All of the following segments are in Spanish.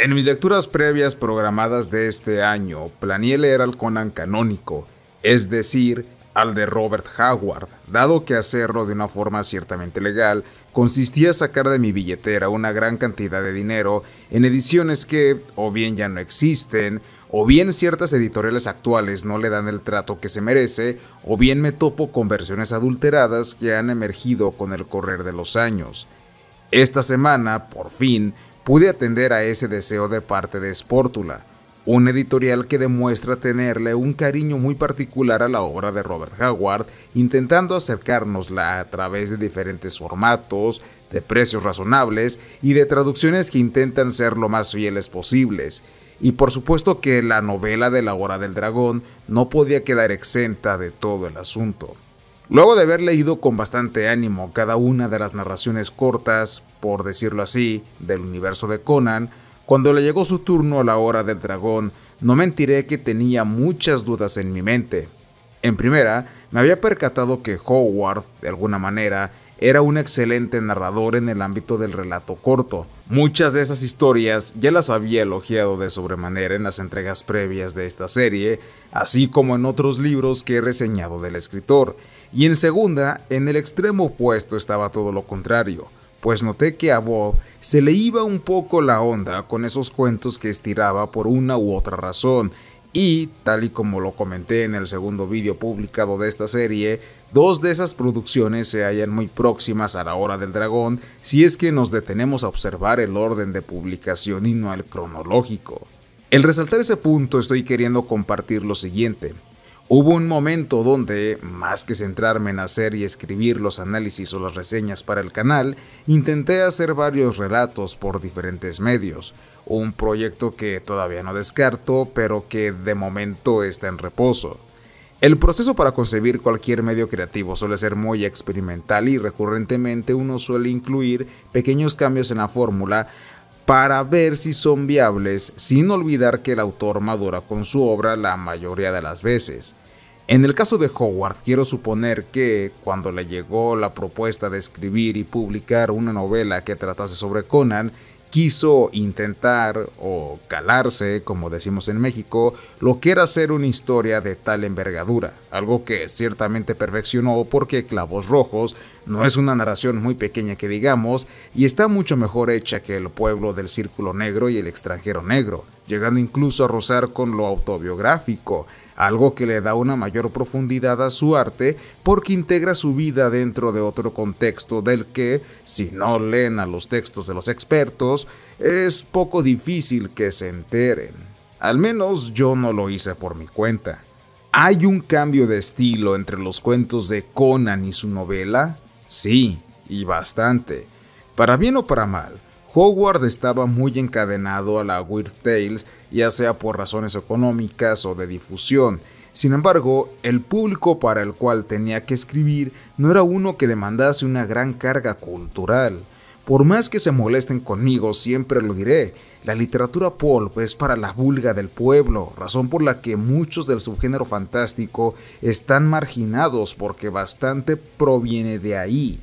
En mis lecturas previas programadas de este año, planeé leer al Conan canónico, es decir, al de Robert Howard, dado que hacerlo de una forma ciertamente legal consistía en sacar de mi billetera una gran cantidad de dinero en ediciones que o bien ya no existen, o bien ciertas editoriales actuales no le dan el trato que se merece, o bien me topo con versiones adulteradas que han emergido con el correr de los años. Esta semana, por fin, pude atender a ese deseo de parte de Sportula, un editorial que demuestra tenerle un cariño muy particular a la obra de Robert Howard, intentando acercárnosla a través de diferentes formatos, de precios razonables y de traducciones que intentan ser lo más fieles posibles. Y por supuesto que la novela de La Hora del Dragón no podía quedar exenta de todo el asunto. Luego de haber leído con bastante ánimo cada una de las narraciones cortas, por decirlo así, del universo de Conan, cuando le llegó su turno a La Hora del Dragón, no mentiré que tenía muchas dudas en mi mente. En primera, me había percatado que Howard, de alguna manera, era un excelente narrador en el ámbito del relato corto. Muchas de esas historias ya las había elogiado de sobremanera en las entregas previas de esta serie, así como en otros libros que he reseñado del escritor. Y en segunda, en el extremo opuesto estaba todo lo contrario, pues noté que a Bob se le iba un poco la onda con esos cuentos que estiraba por una u otra razón, y, tal y como lo comenté en el segundo vídeo publicado de esta serie, dos de esas producciones se hallan muy próximas a La Hora del Dragón si es que nos detenemos a observar el orden de publicación y no el cronológico. Al resaltar ese punto estoy queriendo compartir lo siguiente. Hubo un momento donde, más que centrarme en hacer y escribir los análisis o las reseñas para el canal, intenté hacer varios relatos por diferentes medios, un proyecto que todavía no descarto, pero que de momento está en reposo. El proceso para concebir cualquier medio creativo suele ser muy experimental y recurrentemente uno suele incluir pequeños cambios en la fórmula para ver si son viables, sin olvidar que el autor madura con su obra la mayoría de las veces. En el caso de Howard, quiero suponer que, cuando le llegó la propuesta de escribir y publicar una novela que tratase sobre Conan, quiso intentar, o calarse, como decimos en México, lo que era hacer una historia de tal envergadura, algo que ciertamente perfeccionó porque Clavos Rojos no es una narración muy pequeña que digamos, y está mucho mejor hecha que El Pueblo del Círculo Negro y El Extranjero Negro, llegando incluso a rozar con lo autobiográfico, algo que le da una mayor profundidad a su arte porque integra su vida dentro de otro contexto del que, si no leen a los textos de los expertos, es poco difícil que se enteren. Al menos yo no lo hice por mi cuenta. ¿Hay un cambio de estilo entre los cuentos de Conan y su novela? Sí, y bastante. Para bien o para mal, Howard estaba muy encadenado a la Weird Tales, ya sea por razones económicas o de difusión. Sin embargo, el público para el cual tenía que escribir no era uno que demandase una gran carga cultural. Por más que se molesten conmigo, siempre lo diré, la literatura pulp es para la vulga del pueblo, razón por la que muchos del subgénero fantástico están marginados porque bastante proviene de ahí.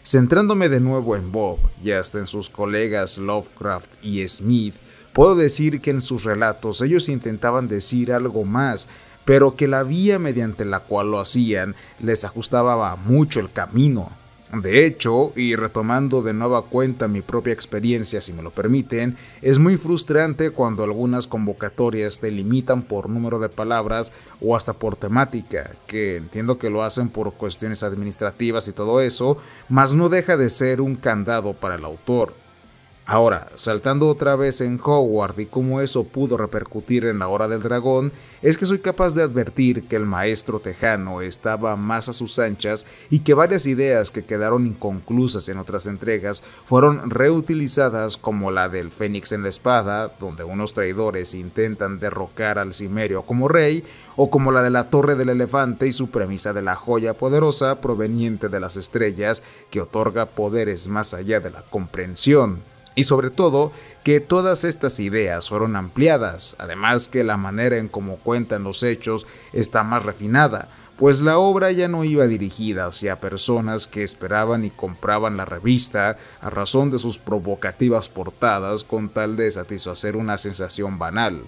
Centrándome de nuevo en Bob y hasta en sus colegas Lovecraft y Smith, puedo decir que en sus relatos ellos intentaban decir algo más, pero que la vía mediante la cual lo hacían les ajustaba mucho el camino. De hecho, y retomando de nueva cuenta mi propia experiencia si me lo permiten, es muy frustrante cuando algunas convocatorias te limitan por número de palabras o hasta por temática, que entiendo que lo hacen por cuestiones administrativas y todo eso, mas no deja de ser un candado para el autor. Ahora, saltando otra vez en Howard y cómo eso pudo repercutir en La Hora del Dragón, es que soy capaz de advertir que el maestro tejano estaba más a sus anchas y que varias ideas que quedaron inconclusas en otras entregas fueron reutilizadas, como la del Fénix en la espada, donde unos traidores intentan derrocar al Cimerio como rey, o como la de la Torre del Elefante y su premisa de la joya poderosa proveniente de las estrellas que otorga poderes más allá de la comprensión. Y sobre todo, que todas estas ideas fueron ampliadas, además que la manera en cómo cuentan los hechos está más refinada, pues la obra ya no iba dirigida hacia personas que esperaban y compraban la revista a razón de sus provocativas portadas con tal de satisfacer una sensación banal.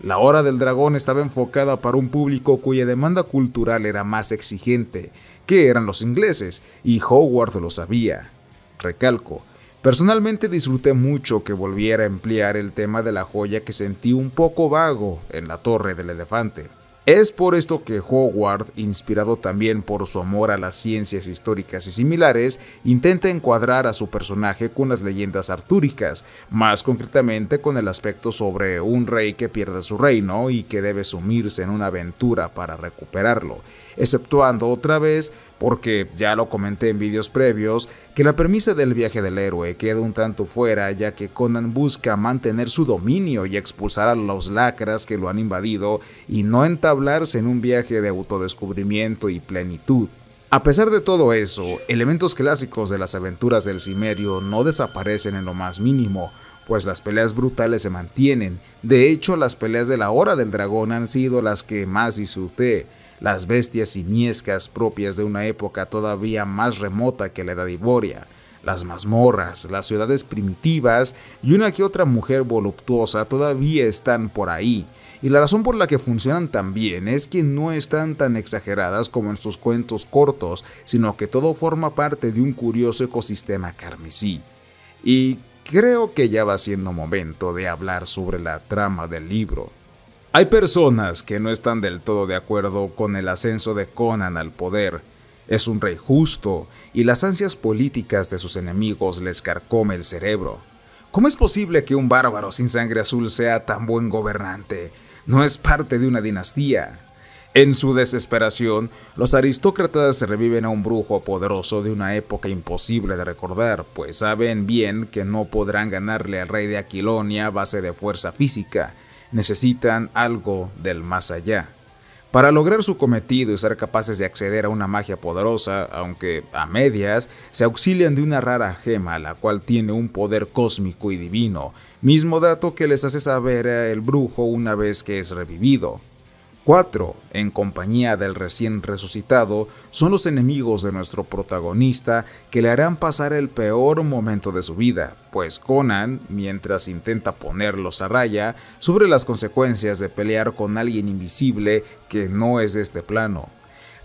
La Hora del Dragón estaba enfocada para un público cuya demanda cultural era más exigente, que eran los ingleses, y Howard lo sabía. Recalco, personalmente disfruté mucho que volviera a emplear el tema de la joya que sentí un poco vago en La Torre del Elefante. Es por esto que Howard, inspirado también por su amor a las ciencias históricas y similares, intenta encuadrar a su personaje con las leyendas artúricas, más concretamente con el aspecto sobre un rey que pierde su reino y que debe sumirse en una aventura para recuperarlo, exceptuando otra vez, porque ya lo comenté en vídeos previos, que la premisa del viaje del héroe queda un tanto fuera, ya que Conan busca mantener su dominio y expulsar a los lacras que lo han invadido y no entablarse en un viaje de autodescubrimiento y plenitud. A pesar de todo eso, elementos clásicos de las aventuras del Cimerio no desaparecen en lo más mínimo, pues las peleas brutales se mantienen. De hecho, las peleas de la Hora del Dragón han sido las que más disfruté. Las bestias simiescas propias de una época todavía más remota que la Edad Iboria, las mazmorras, las ciudades primitivas y una que otra mujer voluptuosa todavía están por ahí. Y la razón por la que funcionan tan bien es que no están tan exageradas como en sus cuentos cortos, sino que todo forma parte de un curioso ecosistema carmesí. Y creo que ya va siendo momento de hablar sobre la trama del libro. Hay personas que no están del todo de acuerdo con el ascenso de Conan al poder. Es un rey justo y las ansias políticas de sus enemigos les carcome el cerebro. ¿Cómo es posible que un bárbaro sin sangre azul sea tan buen gobernante? No es parte de una dinastía. En su desesperación, los aristócratas reviven a un brujo poderoso de una época imposible de recordar, pues saben bien que no podrán ganarle al rey de Aquilonia a base de fuerza física. Necesitan algo del más allá. Para lograr su cometido y ser capaces de acceder a una magia poderosa, aunque a medias, se auxilian de una rara gema, la cual tiene un poder cósmico y divino, mismo dato que les hace saber el brujo una vez que es revivido. 4. En compañía del recién resucitado, son los enemigos de nuestro protagonista que le harán pasar el peor momento de su vida, pues Conan, mientras intenta ponerlos a raya, sufre las consecuencias de pelear con alguien invisible que no es de este plano.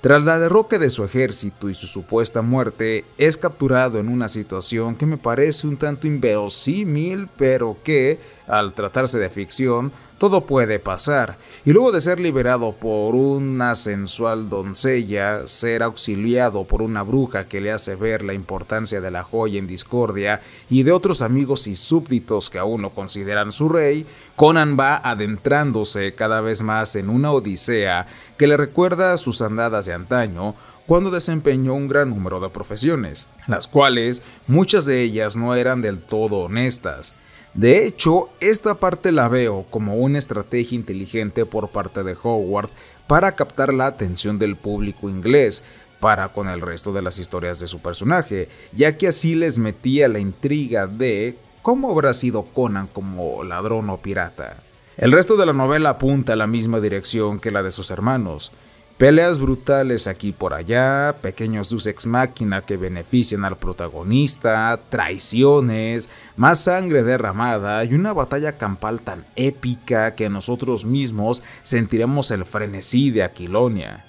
Tras la derrota de su ejército y su supuesta muerte, es capturado en una situación que me parece un tanto inverosímil, pero que, al tratarse de ficción, todo puede pasar, y luego de ser liberado por una sensual doncella, ser auxiliado por una bruja que le hace ver la importancia de la joya en discordia y de otros amigos y súbditos que aún no consideran su rey, Conan va adentrándose cada vez más en una odisea que le recuerda sus andadas de antaño, cuando desempeñó un gran número de profesiones, las cuales muchas de ellas no eran del todo honestas. De hecho, esta parte la veo como una estrategia inteligente por parte de Howard para captar la atención del público inglés para con el resto de las historias de su personaje, ya que así les metía la intriga de cómo habrá sido Conan como ladrón o pirata. El resto de la novela apunta a la misma dirección que la de sus hermanos. Peleas brutales aquí por allá, pequeños deus ex machina que benefician al protagonista, traiciones, más sangre derramada y una batalla campal tan épica que nosotros mismos sentiremos el frenesí de Aquilonia.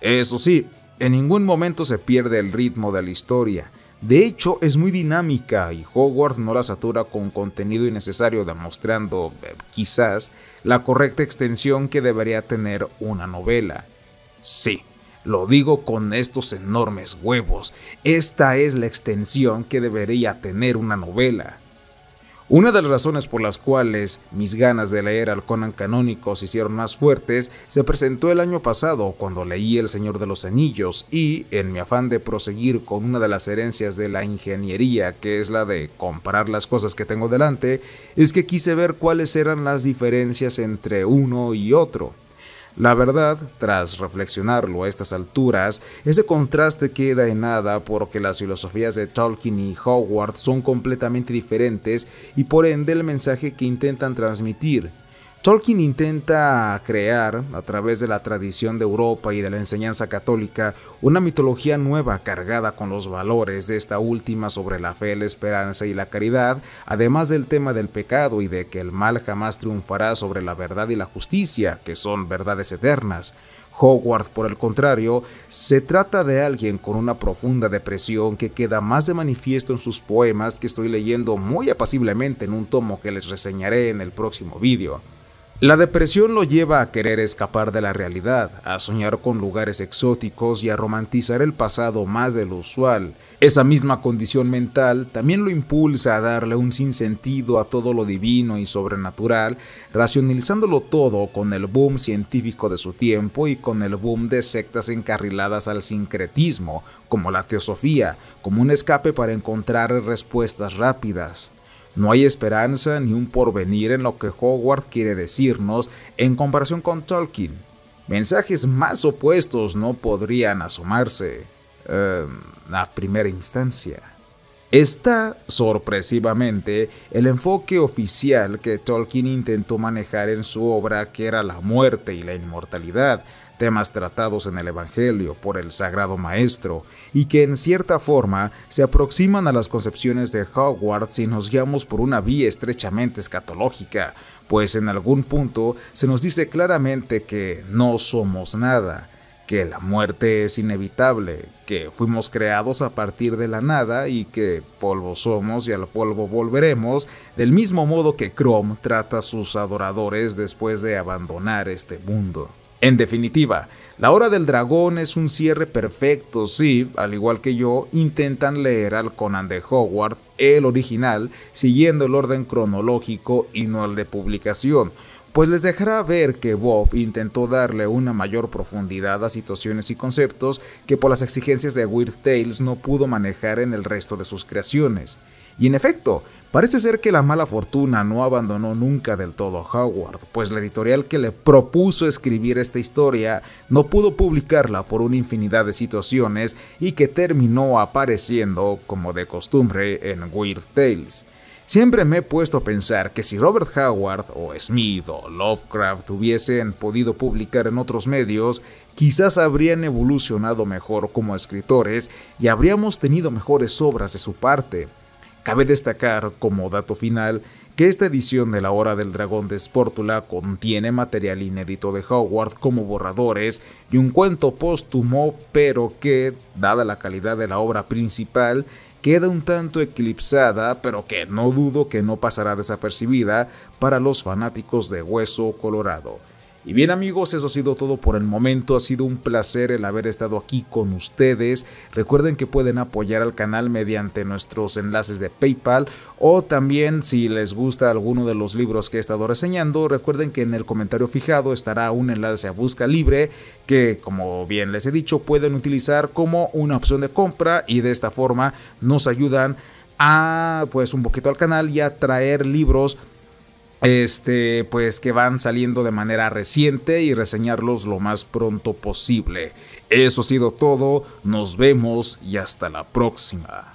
Eso sí, en ningún momento se pierde el ritmo de la historia. De hecho, es muy dinámica y Howard no la satura con contenido innecesario, demostrando, quizás, la correcta extensión que debería tener una novela. Sí, lo digo con estos enormes huevos, esta es la extensión que debería tener una novela. Una de las razones por las cuales mis ganas de leer al Conan canónico se hicieron más fuertes se presentó el año pasado cuando leí El Señor de los Anillos y, en mi afán de proseguir con una de las herencias de la ingeniería, que es la de comparar las cosas que tengo delante, es que quise ver cuáles eran las diferencias entre uno y otro. La verdad, tras reflexionarlo a estas alturas, ese contraste queda en nada porque las filosofías de Tolkien y Howard son completamente diferentes y por ende el mensaje que intentan transmitir. Tolkien intenta crear, a través de la tradición de Europa y de la enseñanza católica, una mitología nueva cargada con los valores de esta última sobre la fe, la esperanza y la caridad, además del tema del pecado y de que el mal jamás triunfará sobre la verdad y la justicia, que son verdades eternas. Howard, por el contrario, se trata de alguien con una profunda depresión que queda más de manifiesto en sus poemas que estoy leyendo muy apaciblemente en un tomo que les reseñaré en el próximo vídeo. La depresión lo lleva a querer escapar de la realidad, a soñar con lugares exóticos y a romantizar el pasado más de lo usual. Esa misma condición mental también lo impulsa a darle un sinsentido a todo lo divino y sobrenatural, racionalizándolo todo con el boom científico de su tiempo y con el boom de sectas encarriladas al sincretismo, como la teosofía, como un escape para encontrar respuestas rápidas. No hay esperanza ni un porvenir en lo que Howard quiere decirnos en comparación con Tolkien. Mensajes más opuestos no podrían asomarse a primera instancia. Está, sorpresivamente, el enfoque oficial que Tolkien intentó manejar en su obra, que era la muerte y la inmortalidad, temas tratados en el Evangelio por el Sagrado Maestro, y que en cierta forma se aproximan a las concepciones de Howard si nos guiamos por una vía estrechamente escatológica, pues en algún punto se nos dice claramente que no somos nada, que la muerte es inevitable, que fuimos creados a partir de la nada y que polvo somos y al polvo volveremos, del mismo modo que Crom trata a sus adoradores después de abandonar este mundo. En definitiva, La Hora del Dragón es un cierre perfecto si, al igual que yo, intentan leer al Conan de Howard, el original, siguiendo el orden cronológico y no el de publicación, pues les dejará ver que Bob intentó darle una mayor profundidad a situaciones y conceptos que por las exigencias de Weird Tales no pudo manejar en el resto de sus creaciones. Y en efecto, parece ser que la mala fortuna no abandonó nunca del todo a Howard, pues la editorial que le propuso escribir esta historia no pudo publicarla por una infinidad de situaciones y que terminó apareciendo, como de costumbre, en Weird Tales. Siempre me he puesto a pensar que si Robert Howard o Smith o Lovecraft hubiesen podido publicar en otros medios, quizás habrían evolucionado mejor como escritores y habríamos tenido mejores obras de su parte. Cabe destacar, como dato final, que esta edición de La Hora del Dragón de Spórtula contiene material inédito de Howard como borradores y un cuento póstumo, pero que, dada la calidad de la obra principal, queda un tanto eclipsada, pero que no dudo que no pasará desapercibida para los fanáticos de Hueso Colorado. Y bien amigos, eso ha sido todo por el momento, ha sido un placer el haber estado aquí con ustedes. Recuerden que pueden apoyar al canal mediante nuestros enlaces de PayPal o también si les gusta alguno de los libros que he estado reseñando, recuerden que en el comentario fijado estará un enlace a Busca Libre que, como bien les he dicho, pueden utilizar como una opción de compra y de esta forma nos ayudan a un poquito al canal y a traer libros que van saliendo de manera reciente y reseñarlos lo más pronto posible. Eso ha sido todo, nos vemos y hasta la próxima.